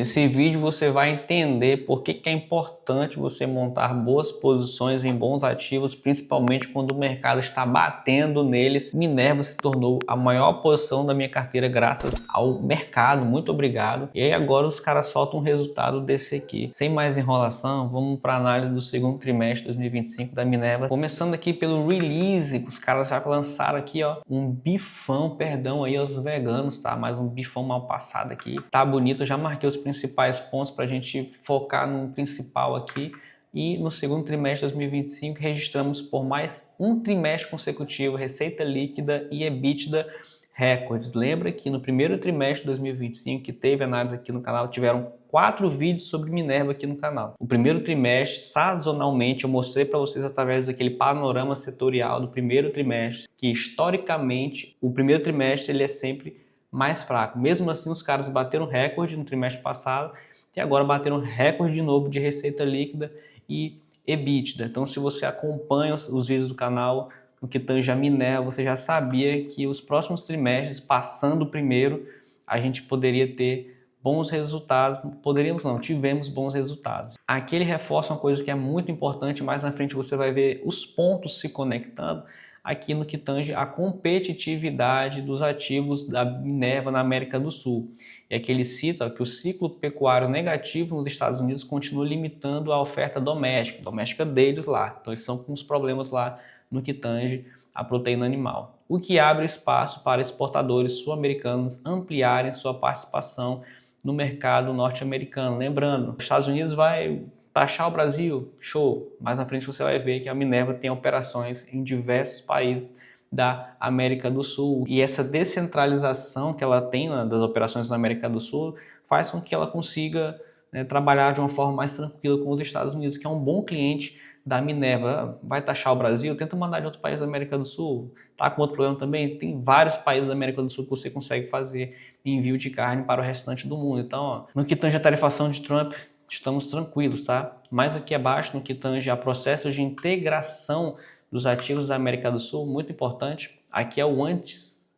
Nesse vídeo você vai entender por que é importante você montar boas posições em bons ativos, principalmente quando o mercado está batendo neles. Minerva se tornou a maior posição da minha carteira graças ao mercado. Muito obrigado. E aí agora os caras soltam um resultado desse aqui. Sem mais enrolação, vamos para a análise do segundo trimestre de 2025 da Minerva. Começando aqui pelo release, os caras já lançaram aqui, ó, um bifão, perdão aí aos veganos, tá? Mais um bifão mal passado aqui. Tá bonito, eu já marquei os principais pontos para a gente focar no principal aqui. E no segundo trimestre de 2025 registramos por mais um trimestre consecutivo receita líquida e EBITDA recordes. Lembra que no primeiro trimestre de 2025, que teve análise aqui no canal, tiveram 4 vídeos sobre Minerva aqui no canal. O primeiro trimestre, sazonalmente, eu mostrei para vocês através daquele panorama setorial do primeiro trimestre, que historicamente o primeiro trimestre ele é sempre mais fraco. Mesmo assim, os caras bateram recorde no trimestre passado e agora bateram recorde de novo de receita líquida e EBITDA. Então, se você acompanha os vídeos do canal, no que tange a Minerva, você já sabia que os próximos trimestres, passando o primeiro, a gente poderia ter bons resultados. Poderíamos não, tivemos bons resultados. Aqui ele reforça uma coisa que é muito importante, mais na frente você vai ver os pontos se conectando aqui no que tange a competitividade dos ativos da Minerva na América do Sul. E aqui ele cita que o ciclo pecuário negativo nos Estados Unidos continua limitando a oferta doméstica deles lá. Então eles estão com uns problemas lá no que tange a proteína animal, o que abre espaço para exportadores sul-americanos ampliarem sua participação no mercado norte-americano. Lembrando, os Estados Unidos vai taxar o Brasil, show, mais na frente você vai ver que a Minerva tem operações em diversos países da América do Sul, e essa descentralização que ela tem das operações na América do Sul faz com que ela consiga, né, trabalhar de uma forma mais tranquila com os Estados Unidos, que é um bom cliente da Minerva. Vai taxar o Brasil? Tenta mandar de outro país da América do Sul. Tá com outro problema também? Tem vários países da América do Sul que você consegue fazer envio de carne para o restante do mundo. Então, ó, no que tange a tarifação de Trump, estamos tranquilos, tá? Mais aqui abaixo, no que tange a processos de integração dos ativos da América do Sul, muito importante, aqui é o antes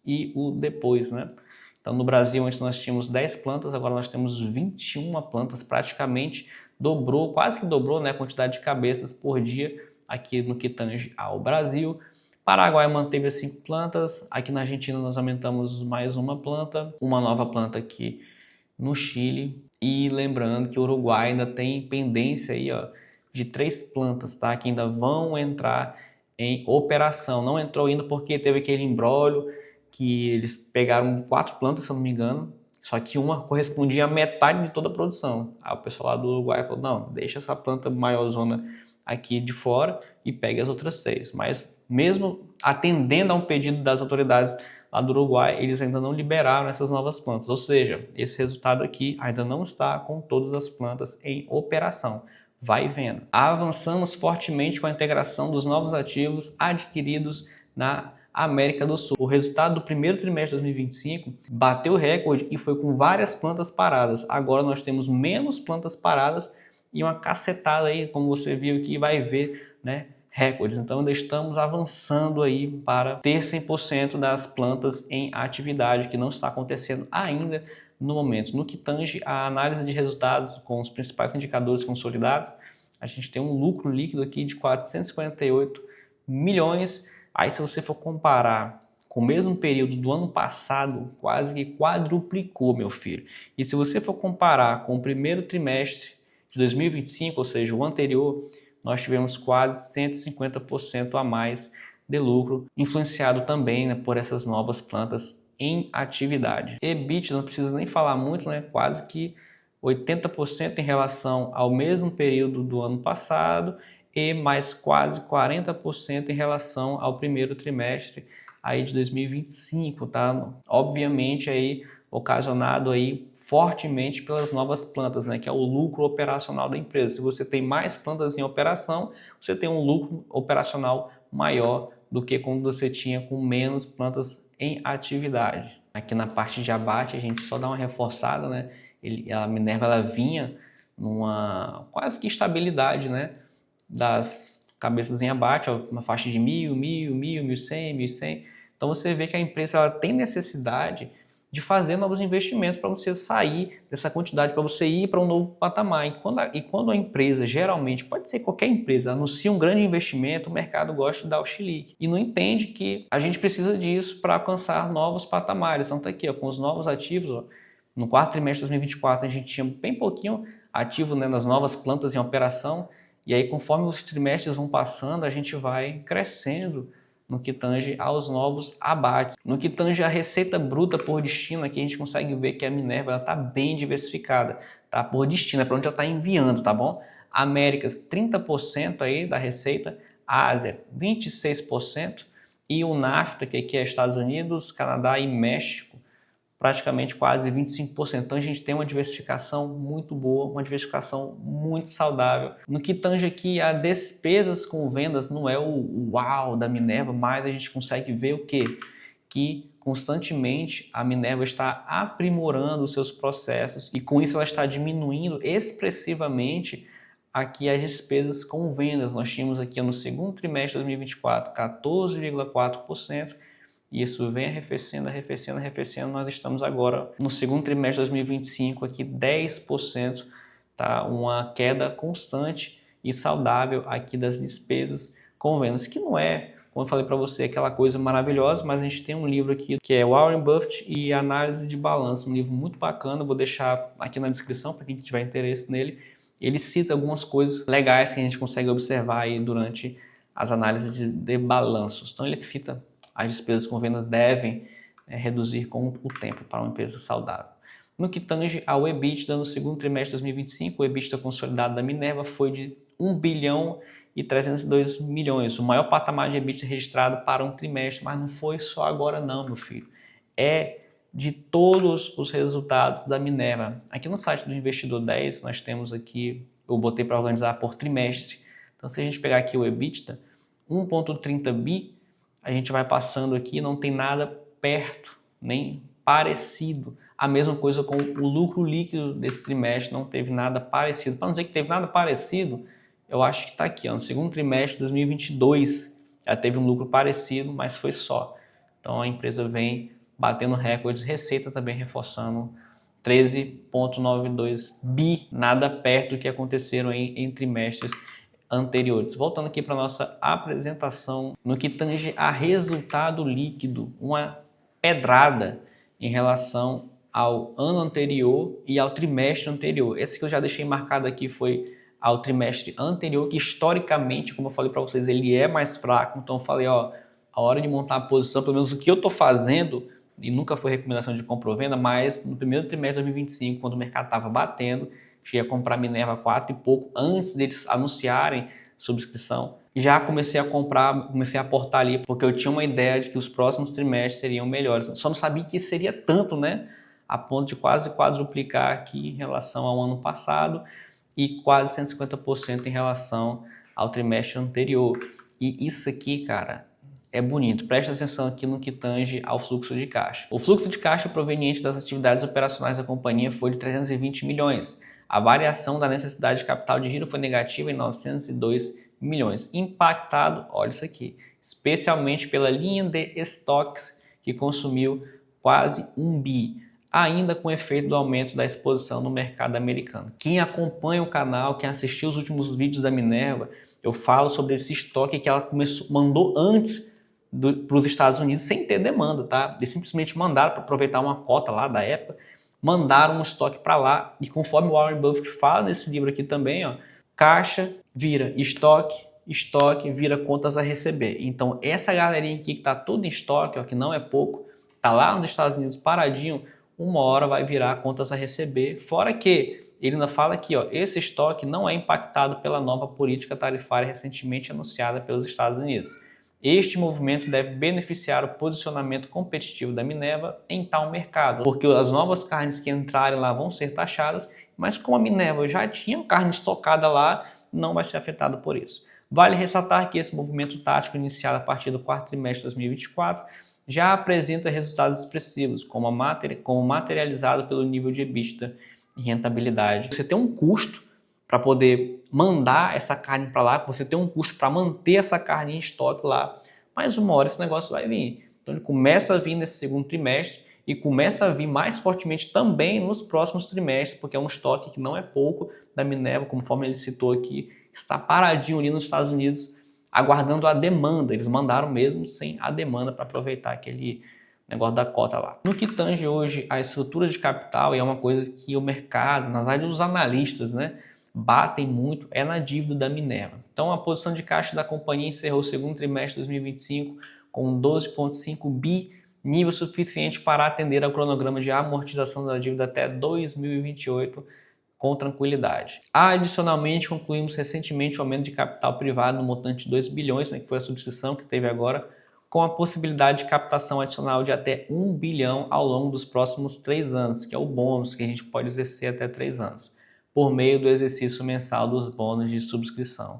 e o depois, né? Então, no Brasil, antes nós tínhamos 10 plantas, agora nós temos 21 plantas, praticamente dobrou, quase que dobrou, né, a quantidade de cabeças por dia aqui no que tange ao Brasil. Paraguai manteve as 5 plantas, aqui na Argentina nós aumentamos mais uma planta, uma nova planta aqui no Chile, e lembrando que o Uruguai ainda tem pendência aí, ó, de 3 plantas, tá, que ainda vão entrar em operação. Não entrou ainda porque teve aquele imbróglio que eles pegaram 4 plantas, se eu não me engano, só que uma correspondia à metade de toda a produção. Aí o pessoal lá do Uruguai falou, não, deixa essa planta maiorzona aqui de fora e pegue as outras 3. Mas mesmo atendendo a um pedido das autoridades lá do Uruguai, eles ainda não liberaram essas novas plantas. Ou seja, esse resultado aqui ainda não está com todas as plantas em operação. Vai vendo. Avançamos fortemente com a integração dos novos ativos adquiridos na América do Sul. O resultado do primeiro trimestre de 2025 bateu o recorde e foi com várias plantas paradas. Agora nós temos menos plantas paradas e uma cacetada aí, como você viu aqui, vai ver, né, recordes. Então ainda estamos avançando aí para ter 100% das plantas em atividade, que não está acontecendo ainda no momento. No que tange a análise de resultados com os principais indicadores consolidados, a gente tem um lucro líquido aqui de 448 milhões. Aí se você for comparar com o mesmo período do ano passado, quase que quadruplicou, meu filho. E se você for comparar com o primeiro trimestre de 2025, ou seja, o anterior, nós tivemos quase 150% a mais de lucro, influenciado também, né, por essas novas plantas em atividade. EBITDA, não precisa nem falar muito, né, quase que 80% em relação ao mesmo período do ano passado e mais quase 40% em relação ao primeiro trimestre aí de 2025, tá? Obviamente aí ocasionado aí fortemente pelas novas plantas, né, que é o lucro operacional da empresa. Se você tem mais plantas em operação, você tem um lucro operacional maior do que quando você tinha com menos plantas em atividade. Aqui na parte de abate a gente só dá uma reforçada, né? A Minerva ela vinha numa quase que estabilidade, né, das cabeças em abate, uma faixa de 1.000, 1.000, 1.100, 1.100. Então você vê que a empresa ela tem necessidade de fazer novos investimentos para você sair dessa quantidade, para você ir para um novo patamar. E quando a empresa, geralmente, pode ser qualquer empresa, anuncia um grande investimento, o mercado gosta de dar o chilique e não entende que a gente precisa disso para alcançar novos patamares. Então tá aqui, ó, com os novos ativos, ó, no quarto trimestre de 2024 a gente tinha bem pouquinho ativo, né, nas novas plantas em operação, e aí conforme os trimestres vão passando, a gente vai crescendo no que tange aos novos abates. No que tange a receita bruta por destino, aqui a gente consegue ver que a Minerva está bem diversificada, tá? Por destino, é para onde ela está enviando, tá bom? Américas, 30% aí da receita, Ásia, 26%, e o NAFTA, que aqui é Estados Unidos, Canadá e México, praticamente quase 25%. Então a gente tem uma diversificação muito boa, uma diversificação muito saudável. No que tange aqui a despesas com vendas, não é o uau da Minerva, mas a gente consegue ver o quê? Que constantemente a Minerva está aprimorando os seus processos e com isso ela está diminuindo expressivamente aqui as despesas com vendas. Nós tínhamos aqui no segundo trimestre de 2024 14,4%. E isso vem arrefecendo, arrefecendo, arrefecendo. Nós estamos agora no segundo trimestre de 2025 aqui 10%, tá? Uma queda constante e saudável aqui das despesas com vendas, que não é, como eu falei para você, aquela coisa maravilhosa, mas a gente tem um livro aqui que é Warren Buffett e Análise de Balanço, um livro muito bacana, vou deixar aqui na descrição para quem tiver interesse nele. Ele cita algumas coisas legais que a gente consegue observar aí durante as análises de balanços. Então ele cita as despesas com venda devem reduzir com o tempo para uma empresa saudável. No que tange ao EBITDA, no segundo trimestre de 2025, o EBITDA consolidado da Minerva foi de 1 bilhão e 302 milhões, o maior patamar de EBITDA registrado para um trimestre, mas não foi só agora não, meu filho. É de todos os resultados da Minerva. Aqui no site do Investidor 10, nós temos aqui, eu botei para organizar por trimestre. Então, se a gente pegar aqui o EBITDA, 1,30 bi, a gente vai passando aqui, não tem nada perto, nem parecido. A mesma coisa com o lucro líquido desse trimestre, não teve nada parecido. Para não dizer que teve nada parecido, eu acho que está aqui, ó, no segundo trimestre de 2022, já teve um lucro parecido, mas foi só. Então a empresa vem batendo recordes, receita também reforçando 13,92 bi, nada perto do que aconteceram em trimestres anteriores. Voltando aqui para a nossa apresentação, no que tange a resultado líquido, uma pedrada em relação ao ano anterior e ao trimestre anterior. Esse que eu já deixei marcado aqui foi ao trimestre anterior, que historicamente, como eu falei para vocês, ele é mais fraco. Então eu falei, ó, a hora de montar a posição, pelo menos o que eu estou fazendo, e nunca foi recomendação de compra ou venda, mas no primeiro trimestre de 2025, quando o mercado estava batendo, cheguei a comprar Minerva 4 e pouco antes deles anunciarem subscrição. Já comecei a comprar, comecei a aportar ali, porque eu tinha uma ideia de que os próximos trimestres seriam melhores. Só não sabia que seria tanto, né? A ponto de quase quadruplicar aqui em relação ao ano passado e quase 150% em relação ao trimestre anterior. E isso aqui, cara, é bonito. Presta atenção aqui no que tange ao fluxo de caixa. O fluxo de caixa proveniente das atividades operacionais da companhia foi de 320 milhões. A variação da necessidade de capital de giro foi negativa em 902 milhões. Impactado, olha isso aqui, especialmente pela linha de estoques que consumiu quase 1 bi, ainda com efeito do aumento da exposição no mercado americano. Quem acompanha o canal, quem assistiu os últimos vídeos da Minerva, eu falo sobre esse estoque que ela mandou antes para os Estados Unidos sem ter demanda, tá? Eles simplesmente mandaram para aproveitar uma cota lá da época, mandaram um estoque para lá e conforme o Warren Buffett fala nesse livro aqui também, ó, caixa vira estoque, estoque vira contas a receber. Então essa galerinha aqui que está tudo em estoque, ó, que não é pouco, está lá nos Estados Unidos paradinho, uma hora vai virar contas a receber, fora que ele ainda fala aqui, ó, esse estoque não é impactado pela nova política tarifária recentemente anunciada pelos Estados Unidos. Este movimento deve beneficiar o posicionamento competitivo da Minerva em tal mercado, porque as novas carnes que entrarem lá vão ser taxadas, mas como a Minerva já tinha carne estocada lá, não vai ser afetado por isso. Vale ressaltar que esse movimento tático iniciado a partir do quarto trimestre de 2024 já apresenta resultados expressivos, como materializado pelo nível de EBITDA e rentabilidade. Você tem um custo para poder mandar essa carne para lá, você tem um custo para manter essa carne em estoque lá, mas uma hora esse negócio vai vir. Então ele começa a vir nesse segundo trimestre e começa a vir mais fortemente também nos próximos trimestres, porque é um estoque que não é pouco da Minerva, conforme ele citou aqui, está paradinho ali nos Estados Unidos, aguardando a demanda. Eles mandaram mesmo sem a demanda para aproveitar aquele negócio da cota lá. No que tange hoje a estrutura de capital, e é uma coisa que o mercado, na verdade os analistas, né, batem muito, é na dívida da Minerva. Então a posição de caixa da companhia encerrou o segundo trimestre de 2025 com 12,5 bi, nível suficiente para atender ao cronograma de amortização da dívida até 2028 com tranquilidade. Adicionalmente, concluímos recentemente o aumento de capital privado no montante de 2 bilhões, né, que foi a subscrição que teve agora, com a possibilidade de captação adicional de até 1 bilhão ao longo dos próximos 3 anos, que é o bônus que a gente pode exercer até 3 anos, por meio do exercício mensal dos bônus de subscrição.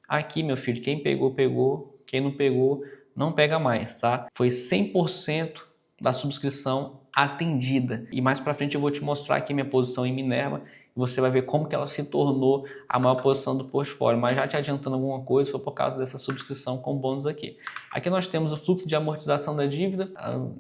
Aqui, meu filho, quem pegou, pegou, quem não pegou, não pega mais, tá? Foi 100% da subscrição atendida. E mais para frente eu vou te mostrar aqui minha posição em Minerva, e você vai ver como que ela se tornou a maior posição do portfólio. Mas já te adiantando alguma coisa, foi por causa dessa subscrição com bônus aqui. Aqui nós temos o fluxo de amortização da dívida,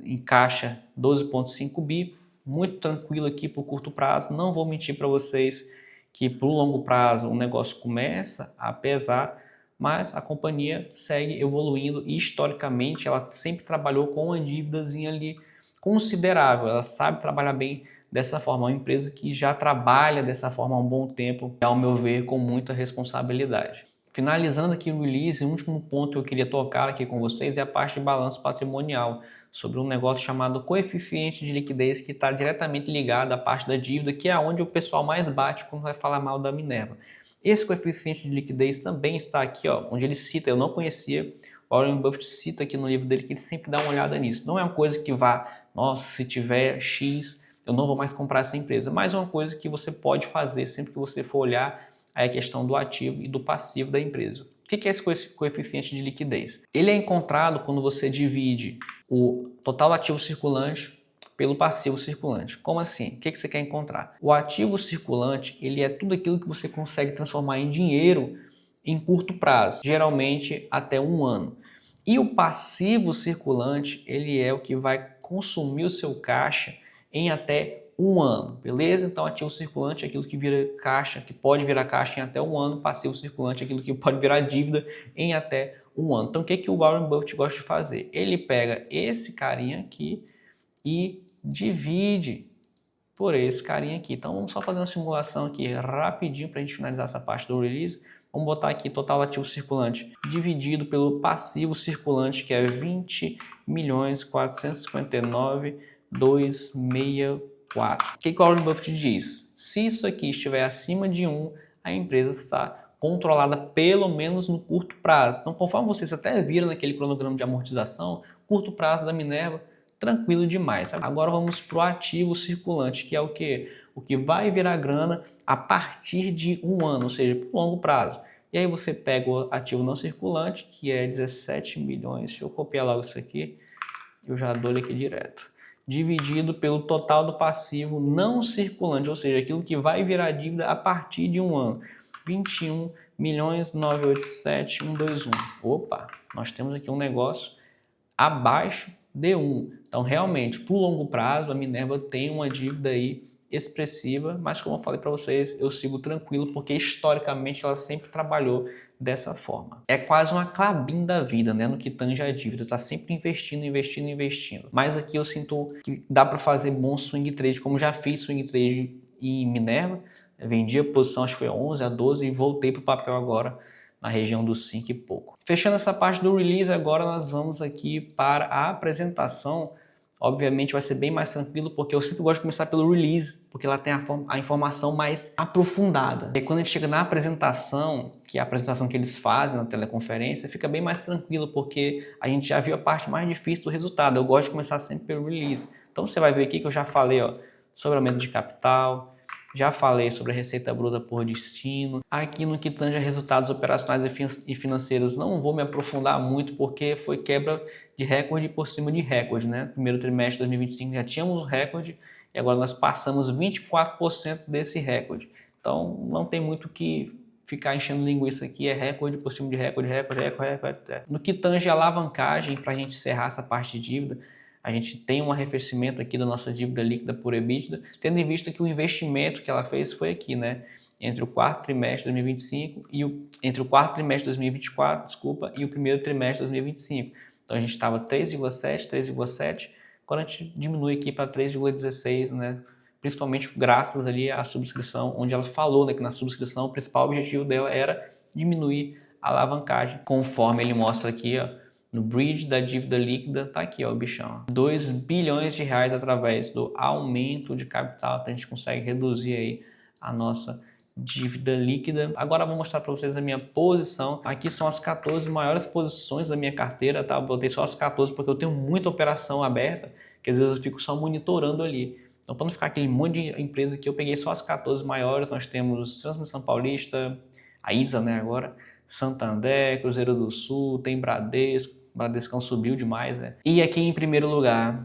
em caixa 12,5 bi, muito tranquilo aqui por curto prazo. Não vou mentir para vocês que por longo prazo o negócio começa a pesar, mas a companhia segue evoluindo e historicamente ela sempre trabalhou com uma dívidazinha ali considerável. Ela sabe trabalhar bem dessa forma. É uma empresa que já trabalha dessa forma há um bom tempo, ao meu ver, com muita responsabilidade. Finalizando aqui o release, o último ponto que eu queria tocar aqui com vocês é a parte de balanço patrimonial, sobre um negócio chamado coeficiente de liquidez, que está diretamente ligado à parte da dívida, que é onde o pessoal mais bate quando vai falar mal da Minerva. Esse coeficiente de liquidez também está aqui, ó, onde ele cita, eu não conhecia, o Warren Buffett cita aqui no livro dele que ele sempre dá uma olhada nisso. Não é uma coisa que vá, nossa, se tiver X, eu não vou mais comprar essa empresa, mas é uma coisa que você pode fazer sempre que você for olhar a questão do ativo e do passivo da empresa. O que é esse coeficiente de liquidez? Ele é encontrado quando você divide o total ativo circulante pelo passivo circulante. Como assim? O que você quer encontrar? O ativo circulante, ele é tudo aquilo que você consegue transformar em dinheiro em curto prazo, geralmente até 1 ano. E o passivo circulante, ele é o que vai consumir o seu caixa em até 1 ano, beleza? Então, ativo circulante é aquilo que vira caixa, que pode virar caixa em até 1 ano, passivo circulante é aquilo que pode virar dívida em até 1 ano. Então, o que o Warren Buffett gosta de fazer? Ele pega esse carinha aqui e divide por esse carinha aqui. Então, vamos só fazer uma simulação aqui rapidinho para a gente finalizar essa parte do release. Vamos botar aqui total ativo circulante dividido pelo passivo circulante, que é 20.459.264. O que o Warren Buffett diz? Se isso aqui estiver acima de 1, a empresa está controlada pelo menos no curto prazo. Então, conforme vocês até viram naquele cronograma de amortização, curto prazo da Minerva, tranquilo demais. Agora vamos para o ativo circulante, que é o que? O que vai virar grana a partir de 1 ano, ou seja, por longo prazo. E aí você pega o ativo não circulante, que é 17 milhões, deixa eu copiar logo isso aqui, eu já dou ele aqui direto, dividido pelo total do passivo não circulante, ou seja, aquilo que vai virar dívida a partir de 1 ano, 21.987.121. Opa, nós temos aqui um negócio abaixo de 1. Então, realmente, por longo prazo, a Minerva tem uma dívida aí expressiva, mas como eu falei para vocês, eu sigo tranquilo porque historicamente ela sempre trabalhou dessa forma. É quase uma Klabin da vida, né, no que tange a dívida, tá sempre investindo, investindo, investindo. Mas aqui eu sinto que dá para fazer bom swing trade, como já fiz swing trade em Minerva, vendi a posição, acho que foi 11 a 12 e voltei para o papel agora na região dos 5 e pouco. Fechando essa parte do release, agora nós vamos aqui para a apresentação. Obviamente vai ser bem mais tranquilo, porque eu sempre gosto de começar pelo release, porque ela tem a informação mais aprofundada. E quando a gente chega na apresentação, que é a apresentação que eles fazem na teleconferência, fica bem mais tranquilo, porque a gente já viu a parte mais difícil do resultado. Eu gosto de começar sempre pelo release. Então você vai ver aqui que eu já falei, ó, sobre aumento de capital, já falei sobre a receita bruta por destino. Aqui no que tange a resultados operacionais e financeiros não vou me aprofundar muito porque foi quebra de recorde por cima de recorde, né? Primeiro trimestre de 2025 já tínhamos o recorde e agora nós passamos 24% desse recorde. Então não tem muito que ficar enchendo linguiça aqui, é recorde por cima de recorde, recorde. No que tange a alavancagem, para a gente encerrar essa parte de dívida, a gente tem um arrefecimento aqui da nossa dívida líquida por EBITDA, tendo em vista que o investimento que ela fez foi aqui, né? Entre o quarto trimestre de 2025 entre o quarto trimestre de 2024, desculpa, e o primeiro trimestre de 2025. Então a gente estava 3,7, quando a gente diminui aqui para 3,16, né? Principalmente graças ali à subscrição, onde ela falou, né, que na subscrição o principal objetivo dela era diminuir a alavancagem, conforme ele mostra aqui, ó, no bridge da dívida líquida, tá aqui, ó, o bichão. 2 bilhões de reais através do aumento de capital, então a gente consegue reduzir aí a nossa dívida líquida. Agora eu vou mostrar para vocês a minha posição. Aqui são as 14 maiores posições da minha carteira, tá? Eu botei só as 14 porque eu tenho muita operação aberta, que às vezes eu fico só monitorando ali. Então, para não ficar aquele monte de empresa aqui, eu peguei só as 14 maiores. Nós temos Transmissão Paulista, a ISA, né, agora, Santander, Cruzeiro do Sul, tem Bradesco, Bradescão subiu demais, né? E aqui em primeiro lugar,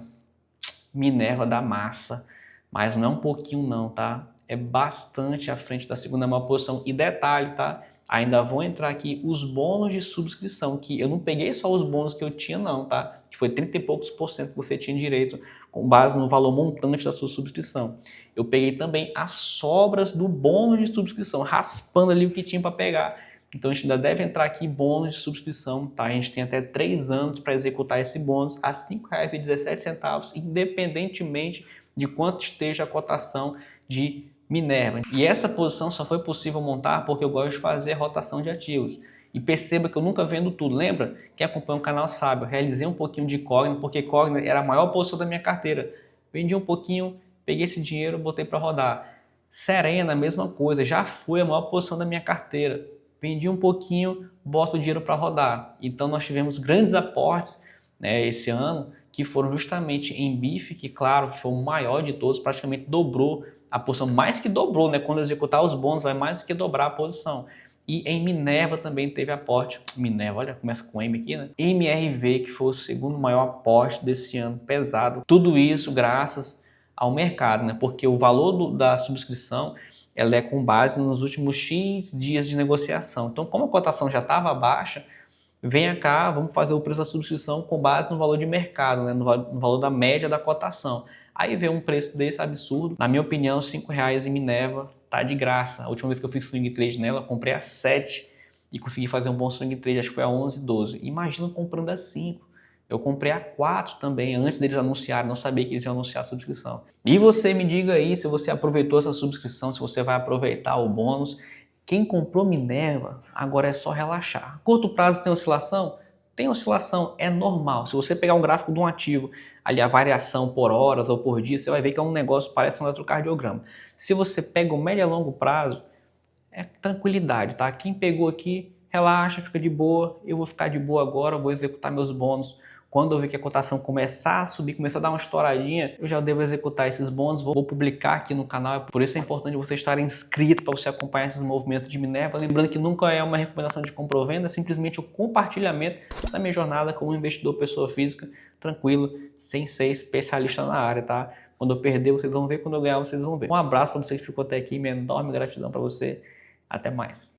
Minerva da Massa, mas não é um pouquinho não, tá? É bastante à frente da segunda maior posição. E detalhe, tá? Ainda vão entrar aqui os bônus de subscrição, que eu não peguei só os bônus que eu tinha não, tá? Que foi 30 e poucos por cento que você tinha direito com base no valor montante da sua subscrição. Eu peguei também as sobras do bônus de subscrição, raspando ali o que tinha para pegar. Então a gente ainda deve entrar aqui bônus de subscrição, tá? A gente tem até 3 anos para executar esse bônus a R$ 5,17, independentemente de quanto esteja a cotação de Minerva. E essa posição só foi possível montar porque eu gosto de fazer rotação de ativos. E perceba que eu nunca vendo tudo. Lembra? Quem acompanha o canal sabe, eu realizei um pouquinho de Cogna, porque Cogna era a maior posição da minha carteira. Vendi um pouquinho, peguei esse dinheiro, botei para rodar. Serena, mesma coisa, já foi a maior posição da minha carteira. Vendi um pouquinho, boto o dinheiro para rodar. Então nós tivemos grandes aportes, né, esse ano, que foram justamente em BIF, que claro, foi o maior de todos, praticamente dobrou a posição, mais que dobrou, né? Quando executar os bônus vai mais do que dobrar a posição. E em Minerva também teve aporte. Minerva, olha, começa com M aqui, né? MRV, que foi o segundo maior aporte desse ano, pesado. Tudo isso graças ao mercado, né? Porque o valor da subscrição ela é com base nos últimos X dias de negociação. Então, como a cotação já estava baixa, venha cá, vamos fazer o preço da subscrição com base no valor de mercado, né? no valor da média da cotação. Aí vem um preço desse absurdo. Na minha opinião, R$5 em Minerva tá de graça. A última vez que eu fiz swing trade nela, eu comprei a 7 e consegui fazer um bom swing trade, acho que foi a 11, 12. Imagina comprando a 5. Eu comprei a 4 também, antes deles anunciarem, não sabia que eles iam anunciar a subscrição. E você me diga aí se você aproveitou essa subscrição, se você vai aproveitar o bônus. Quem comprou Minerva, agora é só relaxar. Curto prazo tem oscilação? Tem oscilação, é normal. Se você pegar um gráfico de um ativo, ali a variação por horas ou por dia, você vai ver que é um negócio, parece um eletrocardiograma. Se você pega o médio a longo prazo, é tranquilidade, tá? Quem pegou aqui, relaxa, fica de boa. Eu vou ficar de boa agora, vou executar meus bônus. Quando eu ver que a cotação começar a subir, começar a dar uma estouradinha, eu já devo executar esses bônus, vou publicar aqui no canal. Por isso é importante você estar inscrito para você acompanhar esses movimentos de Minerva. Lembrando que nunca é uma recomendação de compra ou venda, é simplesmente o compartilhamento da minha jornada como investidor pessoa física, tranquilo, sem ser especialista na área, tá? Quando eu perder, vocês vão ver, quando eu ganhar, vocês vão ver. Um abraço para você que ficou até aqui, minha enorme gratidão para você. Até mais.